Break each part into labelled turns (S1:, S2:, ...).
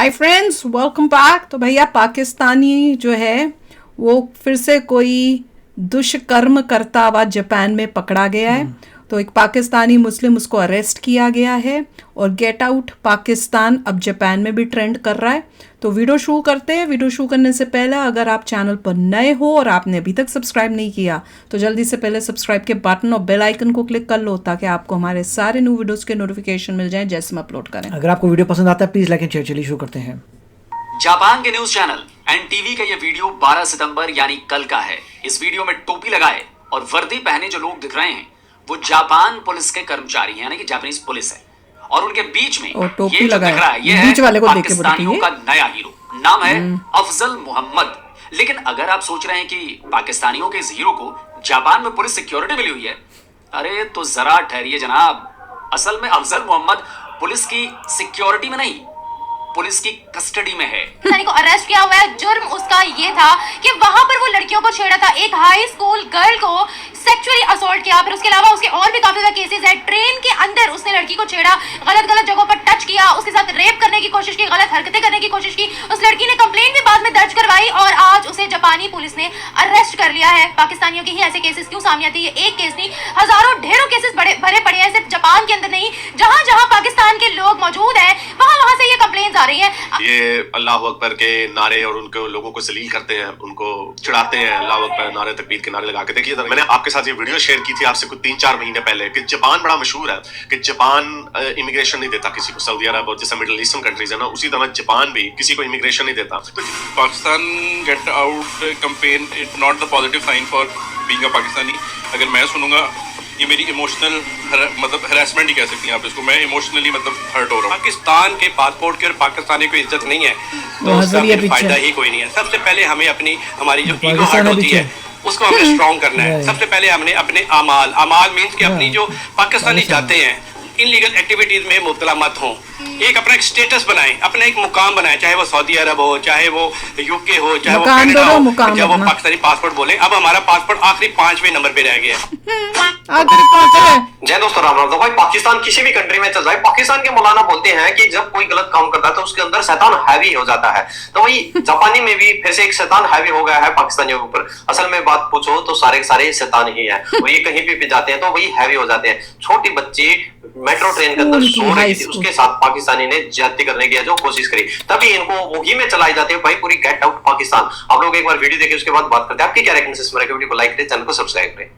S1: Hi friends, welcome back. तो भैया पाकिस्तानी जो है वो फिर से कोई दुष्कर्म करता हुआ जापान में पकड़ा गया है। तो एक पाकिस्तानी मुस्लिम उसको अरेस्ट किया गया है और गेट आउट पाकिस्तान अब जापान में भी ट्रेंड कर रहा है। तो वीडियो शुरू करते हैं। वीडियो शुरू करने से पहले अगर आप चैनल पर नए हो और आपने अभी तक सब्सक्राइब नहीं किया तो जल्दी से पहले सब्सक्राइब के बटन और बेल आइकन को क्लिक कर लो ताकि आपको हमारे सारे न्यू वीडियोस के नोटिफिकेशन मिल जाएं जैसे हम अपलोड करें।
S2: अगर आपको वीडियो पसंद आता है प्लीज लाइक एंड शेयर। चलिए शुरू करते हैं।
S3: जापान के न्यूज चैनल एनटीवी का ये वीडियो 12 सितंबर यानी कल का है। इस वीडियो में टोपी लगाए और वर्दी पहने जो लोग दिख रहे हैं वो जापान पुलिस के कर्मचारी हैं, यानी कि जापानीज पुलिस है। और उनके बीच में
S1: टोपी
S3: ये जो दिख रहा है ये
S1: बीच
S3: है
S1: वाले को देख के
S3: पाकिस्तानियों का नया हीरो, नाम है अफजल मोहम्मद। लेकिन अगर आप सोच रहे हैं कि पाकिस्तानियों के इस हीरो को जापान में पुलिस सिक्योरिटी मिली हुई है, अरे तो जरा ठहरिए जनाब। असल में अफजल मोहम्मद पुलिस की सिक्योरिटी में नहीं, पुलिस की कस्टडी में है।
S4: को अरेस्ट किया हुआ है। जुर्म उसका ये था कि वहां पर वो लड़कियों को छेड़ा था, एक हाई स्कूल गर्ल को सेक्सुअली असॉल्ट किया। फिर उसके अलावा उसके और भी काफी ज्यादा केसेस है। ट्रेन के अंदर उसने लड़की को छेड़ा, गलत गलत जगहों पर टच किया, उसके साथ रेप करने की कोशिश की, गलत हरकतें करने की कोशिश की। उस लड़की ने कंप्लेंट भी बाद में दर्ज करवाई और आज उसे जापानी पुलिस ने अरेस्ट कर लिया है। पाकिस्तानियों के ही ऐसे केसेस क्यों सामने आते हैं? ये एक केस नहीं, हजारों ढेरों केसेस भरे पड़े हैं, सिर्फ जापान के अंदर नहीं, जहां जहां पाकिस्तान के लोग मौजूद हैं वहां वहां से ये कंप्लेंट्स आ रही है।
S5: ये अल्लाह अकबर के नारे और उनको लोगों को जलील करते हैं, उनको चिढ़ाते हैं, अल्लाह अकबर नारे तकबीर के नारे लगा के। देखिए मैंने आपके साथ ये वीडियो शेयर की थी आपसे कुछ 3-4 महीने पहले कि जापान बड़ा मशहूर है कि जापान इमिग्रेशन नहीं देता किसी को। सऊदी अरब और जैसे मिडिल ईस्टर्न कंट्रीज है ना, उसी तरह जापान भी किसी को इमिग्रेशन नहीं देता।
S6: तो Pakistan get out campaign is not the positive sign for being a Pakistani. अगर मैं सुनूंगा ये मेरी इमोशनल मतलब हरासमेंट ही कह सकती हैं आप इसको। मैं इमोशनली मतलब हर्ट हो रहा हूँ। पाकिस्तान के पासपोर्ट की और पाकिस्तानी को इज्जत नहीं है तो उसका फायदा ही कोई नहीं है। सबसे पहले हमें हमारी जो ईगो हर्ट होती है उसको हमें स्ट्रॉन्ग करना है। सबसे पहले हमने अपने अमाल मीन्स कि अपनी जो पाकिस्तानी जाते हैं इनलीगल एक्टिविटीज में मुब्तला मत हों। एक अपना एक स्टेटस बनाएं, अपना एक मुकाम बनाएं, चाहे वो सऊदी अरब हो, चाहे वो यूके हो, चाहे वो कनाडा हो, चाहे वो पाकिस्तानी पासपोर्ट बोले। अब हमारा पासपोर्ट आखिरी 5वें नंबर पे रह गया।
S7: जय दोस्तों, राम राम। तो भाई पाकिस्तान किसी भी कंट्री में चल जाए, पाकिस्तान के मौलाना बोलते हैं कि जब कोई गलत काम करता है तो उसके अंदर शैतान हैवी हो जाता है। तो वही जापानी में भी फिर से एक शैतान हैवी हो गया है पाकिस्तानियों के ऊपर। असल में बात पूछो तो सारे सारे शैतान ही है। वही कहीं भी जाते हैं तो वही हैवी हो जाते हैं। छोटी बच्ची मेट्रो ट्रेन के अंदर सो रही थी, उसके साथ पाकिस्तानी ने ज्यादती करने की जो कोशिश करी, तभी इनको वही में चलाई जाती है भाई पूरी गेट आउट पाकिस्तान। आप लोग एक बार वीडियो देखिए, उसके बाद बात करते हैं। आपकी क्या रिएक्शन है? वीडियो को लाइक करें, चैनल को सब्सक्राइब करें।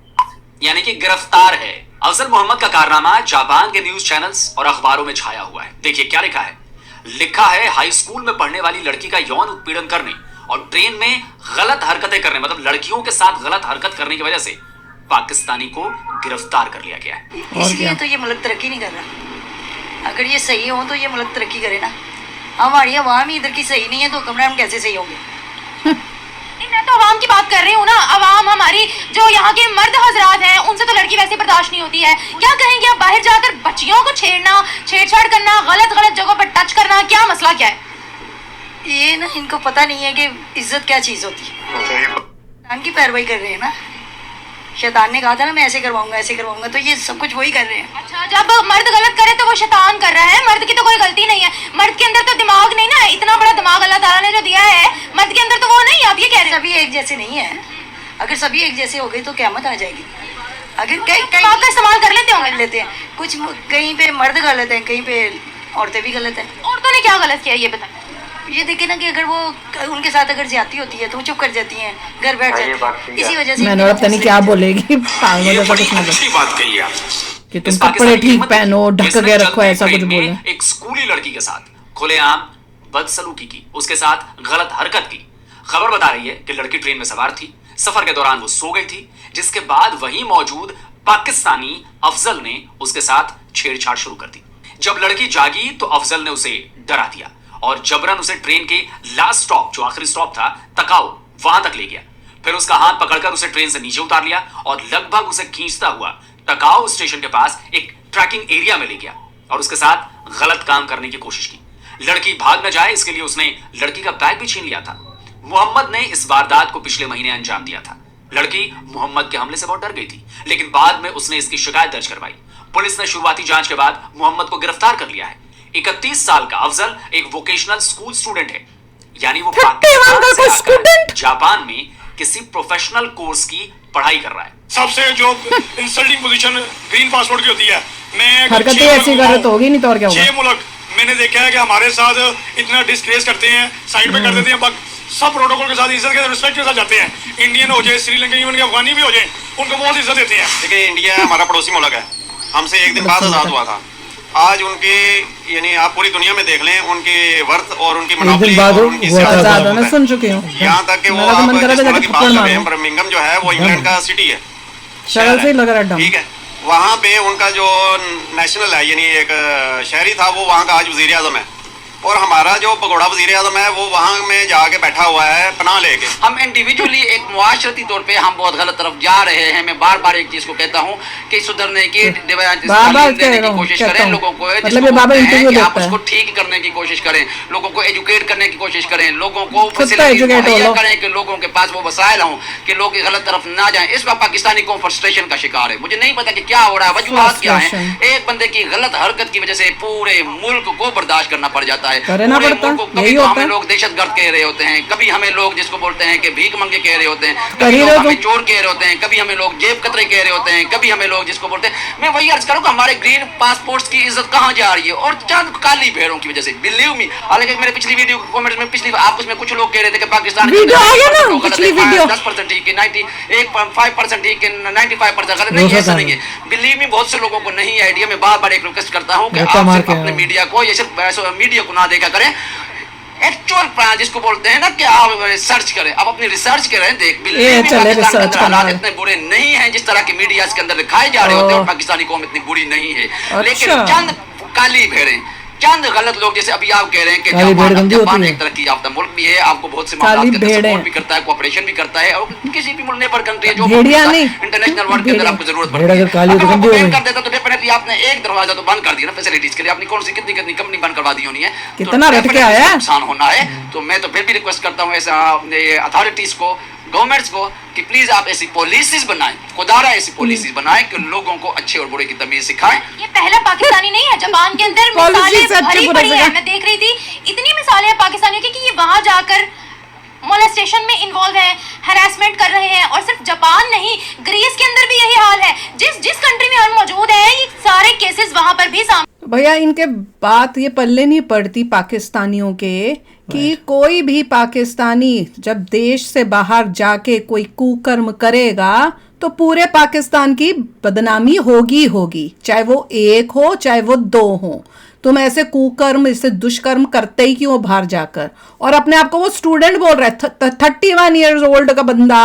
S3: यानी कि गिरफ्तार है अफजल मोहम्मद का कारनामा जापान के न्यूज चैनल्स और अखबारों में छाया हुआ है। देखिए क्या लिखा है। लिखा है हाई स्कूल में पढ़ने वाली लड़की का यौन उत्पीड़न करने और ट्रेन में गलत हरकतें करने, मतलब लड़कियों के साथ गलत हरकत करने की वजह से पाकिस्तानी को गिरफ्तार कर लिया गया है।
S8: इसलिए तो ये मुल्क तरक्की नहीं कर रहा। अगर ये सही हो तो ये मुल्क तरक्की करे ना। हमारी अवाम ही इधर की सही नहीं है तो कमरा हम कैसे सही होंगे?
S4: मैं तो अवाम की बात कर रही हूँ ना। अवाम हमारी जो यहाँ के मर्द हजरात हैं उनसे तो लड़की वैसे बर्दाश्त नहीं होती है। क्या कहेंगे आप? बाहर जाकर बच्चियों को छेड़ना, छेड़छाड़ करना, गलत गलत जगहों पर टच करना, क्या मसला क्या है?
S8: ये ना इनको पता नहीं है कि इज्जत क्या चीज होती है। शैतान की पैरवाई कर रहे हैं ना। शैतान ने कहा था ना मैं ऐसे करवाऊंगा, तो ये सब कुछ वही कर रहे हैं।
S4: अच्छा, जब मर्द गलत करे तो वो शैतान कर रहा है। मर्द की तो कोई गलती नहीं है। मर्द के अंदर तो दिमाग नहीं ना, इतना बड़ा दिमाग अल्लाह ताला ने जो दिया है, मर्द के अंदर तो वो नहीं। आप ये कह रहे हैं
S8: सभी एक जैसे नहीं है। अगर सभी एक जैसे हो गए तो क़यामत आ जाएगी। अगर
S4: कई का इस्तेमाल कर लेते हैं।
S8: कुछ कहीं पे मर्द गलत है, कहीं पे औरतें भी गलत है।
S4: औरतों ने क्या गलत किया ये बताएं।
S8: ये देखे ना कि अगर वो उनके साथ अगर ज्यादती होती है तो वो चुप कर जाती हैं, घर बैठ जाती हैं। इसी वजह से
S1: मैंने पता नहीं क्या बोलेगी।
S5: अच्छी बात कही है
S1: कि तुम कपड़े ठीक पहनो, ढक के रखो, ऐसा कुछ बोले।
S3: एक स्कूली लड़की के साथ खुलेआम बदसलूकी की, उसके साथ गलत हरकत की। खबर बता रही है कि लड़की ट्रेन में सवार थी, सफर के दौरान वो सो गई थी, जिसके बाद वहीं मौजूद पाकिस्तानी अफजल ने उसके साथ छेड़छाड़ शुरू कर दी। जब लड़की जागी तो अफजल ने उसे डरा दिया और जबरन उसे ट्रेन के लास्ट स्टॉप, जो आखिरी स्टॉप था, तकाओ, वहां तक ले गया। फिर उसका हाथ पकड़कर उसे ट्रेन से नीचे उतार लिया और लगभग उसे खींचता हुआ तकाओ स्टेशन के पास एक ट्रैकिंग एरिया में ले गया और उसके साथ गलत काम करने की कोशिश की। लड़की भाग न जाए इसके लिए उसने लड़की का बैग भी छीन लिया था। मोहम्मद ने इस वारदात को पिछले महीने अंजाम दिया था। लड़की मोहम्मद के हमले से बहुत डर गई थी, लेकिन बाद में उसने इसकी शिकायत दर्ज करवाई। पुलिस ने शुरुआती जांच के बाद मोहम्मद को गिरफ्तार कर लिया है। 31 साल का अफजल एक वोकेशनल स्कूल स्टूडेंट है, यानी वो
S1: 31
S3: पाकिस्तान
S1: का
S3: से आकर
S1: स्टूडेंट
S3: जापान में किसी प्रोफेशनल कोर्स की पढ़ाई कर रहा है।
S9: सबसे जो इंसल्टिंग पोजीशन ग्रीन पासपोर्ट की होती है, मैं
S1: हरकतें ऐसी कर रहे तो होगी, नहीं तो और क्या होगा।
S9: 6 मुल्क मैंने देखा है कि हमारे साथ इतना डिस्ग्रेस करते हैं, साइड पे कर देते हैं, सब प्रोटोकॉल के साथ इज्जत के रिस्पेक्ट के साथ जाते हैं। इंडियन हो जाए, श्रीलंका, इवन के अफगानी भी हो जाए, उनको बहुत इज्जत देते हैं।
S5: देखिए, इंडिया हमारा पड़ोसी मुल्क है, हमसे एक दिन बाद आजाद हुआ था। आज उनके यानी आप पूरी दुनिया में देख लें, उनके वर्थ और उनकी मोनोपोली और उनकी
S1: आजाद है, मैं सुन चुकी हूँ।
S5: यहाँ तक कि वो
S1: मेरा तो मन कर रहा था जाके
S5: की बात
S1: थप्पड़
S5: कर रहे हैं,
S1: मारूं।
S5: बर्मिंघम जो है वो इंग्लैंड का सिटी है,
S1: शक्ल से ही लग रहा है डम।
S5: ठीक है। वहाँ पे उनका जो नेशनल है यानी एक शहरी था, वो वहाँ का आज वजीर आजम है, और हमारा जो भगोड़ा वजीर आजम है वो वहाँ में जाके बैठा हुआ है पनाह लेके।
S10: हम इंडिविजुअली एक मुआशरती तौर पे हम बहुत गलत तरफ जा रहे हैं। मैं बार बार एक चीज को कहता हूँ कि सुधरने की देने की कोशिश करें, लोगों को आप उसको ठीक करने की कोशिश करें, लोगों को एजुकेट करने की कोशिश करें, लोगों को मुहैया करें कि लोगों के पास वो वसाइल हों कि लोग गलत तरफ ना जाएं। इस वक्त पाकिस्तानी कौम फ्रस्ट्रेशन का शिकार है। मुझे नहीं पता कि क्या हो रहा है, वजूहात क्या है। एक बंदे की गलत हरकत की वजह से पूरे मुल्क को बर्दाश्त करना पड़ जाता है।
S1: करना पड़ता,
S10: कभी तो हमें लोग दहशतगर्द कह रहे होते हैं, कभी हमें लोग जिसको बोलते हैं कि भीख मंगे कह रहे होते हैं, कभी लोग हमें चोर कह रहे होते हैं, कभी हमें लोग जेब कतरे कह रहे होते हैं, कभी हमें लोग जिसको बोलते हैं। मैं वही अर्ज करूँ कि हमारे ग्रीन पासपोर्ट्स की इज्जत कहाँ जा रही है, और चंद काली भेड़ों की वजह से। बिलीव मी, हालांकि मेरे पिछली वीडियो कमेंट्स में पिछली आप उसमें कुछ लोग कह रहे थे कि पाकिस्तान 10% ठीक है, 5% ठीक है, 95% गलत नहीं, ऐसा नहीं है। बिलीव मी, बहुत से लोगों को नहीं आइडिया। मैं बार बार एक रिक्वेस्ट करता हूँ कि आप सिर्फ अपने मीडिया को, ये सिर्फ मीडिया को ना देखा करें, एक्चुअल जिसको बोलते हैं ना कि आप रिसर्च करें, आप अपनी रिसर्च करें। देख, हालात इतने बुरे नहीं हैं जिस तरह के मीडिया के अंदर दिखाए जा रहे होते हैं, और पाकिस्तानी कौम इतनी बुरी नहीं है। लेकिन चंद काली भेड़ें, चंद गलत लोग, जैसे अभी आप कह रहे हैं कि जापान एक तरक्की याफ्ता मुल्क भी है, आपको बहुत से सपोर्ट भी करता है, कोऑपरेशन भी करता है, और किसी भी मुल्क नेबर कंट्री है जो इंटरनेशनल वर्ल्ड के अंदर आपको जरूरत पड़ती है, अगर कर देता तो डेफिनेटली आपने एक दरवाजा तो बंद कर दिया ना फैसिलिटीज के लिए। आपने कौन सी कितनी कंपनी बंद करवा दी होनी है,
S1: कितना रट के आया,
S10: नुकसान होना है। तो मैं तो फिर भी रिक्वेस्ट करता हूँ ऐसा अथॉरिटीज को, गवर्नमेंट्स को, कि प्लीज आप ऐसी पॉलिसीज बनाएं, खुदारा ऐसी पॉलिसीज बनाएं कि लोगों को अच्छे और बुरे की तमीज सिखाएं।
S4: ये पहला पाकिस्तानी नहीं है, जापान के अंदर मिसालें भरी पड़ी हैं। मैं देख रही थी, इतनी मिसालें हैं पाकिस्तानियों की कि ये वहां जाकर मोलेस्टेशन में इन्वॉल्व है, हैरेसमेंट कर रहे हैं। और सिर्फ जापान नहीं, ग्रीस के अंदर भी यही हाल है। जिस कंट्री में हम मौजूद हैं, ये सारे केसेस वहां पर भी सामने।
S1: भैया, इनके बात ये पल्ले नहीं पड़ती पाकिस्तानियों के कि कोई भी पाकिस्तानी जब देश से बाहर जाके कोई कुकर्म करेगा तो पूरे पाकिस्तान की बदनामी होगी, चाहे वो एक हो चाहे वो दो हो। तुम ऐसे कुकर्म, इससे दुष्कर्म करते ही क्यों बाहर जाकर? और अपने आप को वो स्टूडेंट बोल रहा है, 31 ईयर्स ओल्ड का बंदा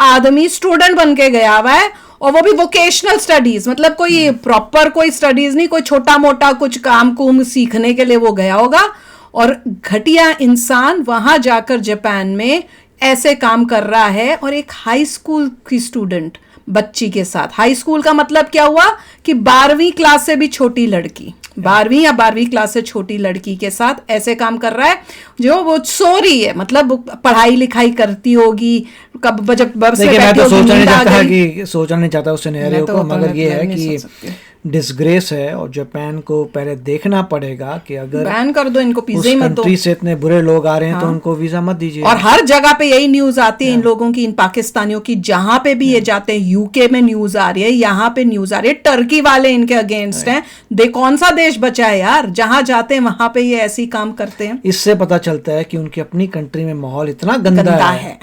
S1: आदमी स्टूडेंट बन के गया हुआ है, और वो भी वोकेशनल स्टडीज, मतलब कोई प्रॉपर कोई स्टडीज नहीं, कोई छोटा मोटा कुछ काम कुम सीखने के लिए वो गया होगा। और घटिया इंसान वहां जाकर जापान में ऐसे काम कर रहा है, और एक हाई स्कूल की स्टूडेंट बच्ची के साथ। हाई स्कूल का मतलब क्या हुआ कि 12वीं क्लास से भी छोटी लड़की, 12वीं या 12वीं क्लास से छोटी लड़की के साथ ऐसे काम कर रहा है, जो वो सो रही है, मतलब पढ़ाई लिखाई करती होगी, कब जब बस में बैठी होगी,
S2: सोचना नहीं चाहता उस सिनेरियो को, मगर ये है कि डिसग्रेस है, और जापान को पहले देखना पड़ेगा कि अगर
S1: बैन कर दो इनको, पिज़्ज़ा ही मत दो।
S2: कंट्री से इतने बुरे लोग आ रहे हैं तो उनको वीजा मत दीजिए।
S1: और हर जगह पे यही न्यूज आती है इन लोगों की, इन पाकिस्तानियों की, जहां पे भी ये जाते हैं। यूके में न्यूज आ रही है, यहाँ पे न्यूज आ रही है, टर्की वाले इनके अगेंस्ट हैं। कौन सा देश बचा है यार, जहां जाते हैं वहां पे ये ऐसी काम करते हैं।
S2: इससे पता चलता है कि उनकी अपनी कंट्री में माहौल इतना गंदा है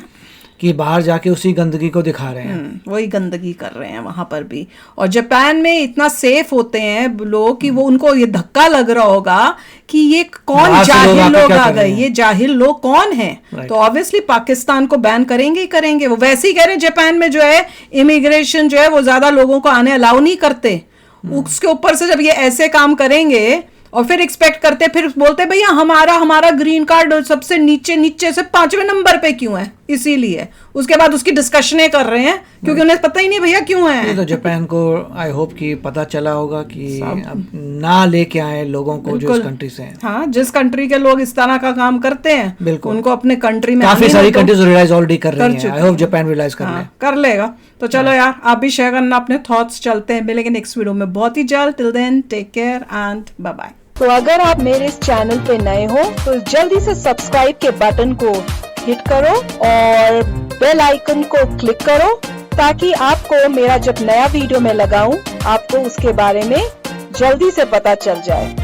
S2: कि बाहर जाके उसी गंदगी को दिखा रहे हैं,
S1: वही गंदगी कर रहे हैं वहां पर भी। और जापान में इतना सेफ होते हैं लोग कि वो, उनको ये धक्का लग रहा होगा कि ये कौन जाहिल लोग आ गए, ये जाहिल लोग कौन हैं। तो ऑब्वियसली पाकिस्तान को बैन करेंगे ही करेंगे। वो वैसे ही कह रहे हैं, जापान में जो है इमिग्रेशन जो है वो ज्यादा लोगों को आने अलाउ नहीं करते। उसके ऊपर से जब ये ऐसे काम करेंगे और फिर एक्सपेक्ट करते, फिर बोलते भैया हमारा ग्रीन कार्ड सबसे नीचे से 5वें नंबर पे क्यों है, इसीलिए। उसके बाद उसकी डिस्कशनें कर रहे हैं, क्योंकि उन्हें पता ही नहीं भैया क्यों है।
S2: ये तो जापान को आई होप कि पता चला होगा कि अब ना लेके आए लोगों को जो इस कंट्री से हैं।
S1: हाँ, जिस कंट्री के लोग इस तरह का काम करते हैं, बिल्कुल उनको अपने कंट्री में
S2: काफी सारी कंट्रीज रियलाइज ऑलरेडी कर रही हैं। आई होप जापान रियलाइज कर
S1: लेगा। तो चलो यार, आप भी शेयर करना अपने थॉट्स। चलते हैं मिलेंगे नेक्स्ट वीडियो में बहुत ही जल्द। Till then take care and bye bye. तो अगर आप मेरे इस चैनल पे नए हो तो जल्दी से सब्सक्राइब के बटन को हिट करो और बेल आइकन को क्लिक करो ताकि आपको मेरा जब नया वीडियो मैं लगाऊं आपको उसके बारे में जल्दी से पता चल जाए।